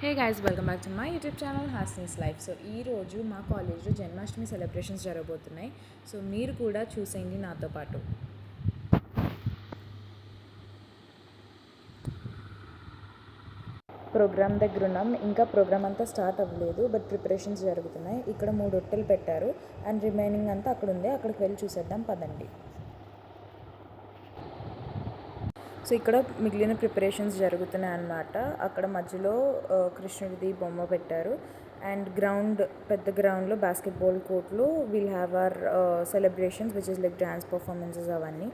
Hey guys, welcome back to my YouTube channel Hasni's life. So ఈరోజు మా కాలేజ్లో Janmashtami celebrations జరగబోతున్నాయి. సో మీరు కూడా చూసేయండి నాతో పాటు. ప్రోగ్రామ్ దగ్గర ఉన్నాం. ఇంకా ప్రోగ్రామ్ అంతా స్టార్ట్ అవ్వలేదు, బట్ ప్రిపరేషన్స్ జరుగుతున్నాయి. ఇక్కడ 3 రొట్టెలు పెట్టారు అండ్ రిమైనింగ్ అంతా అక్కడ ఉంది. అక్కడికి వెళ్ళి చూసేద్దాం పదండి. సో ఇక్కడ మిగిలిన ప్రిపరేషన్స్ జరుగుతున్నాయి అన్నమాట. అక్కడ మధ్యలో కృష్ణుడిది బొమ్మ పెట్టారు అండ్ పెద్ద గ్రౌండ్లో బాస్కెట్బాల్ కోర్ట్లో will have our celebrations which is like dance performances అవన్నీ.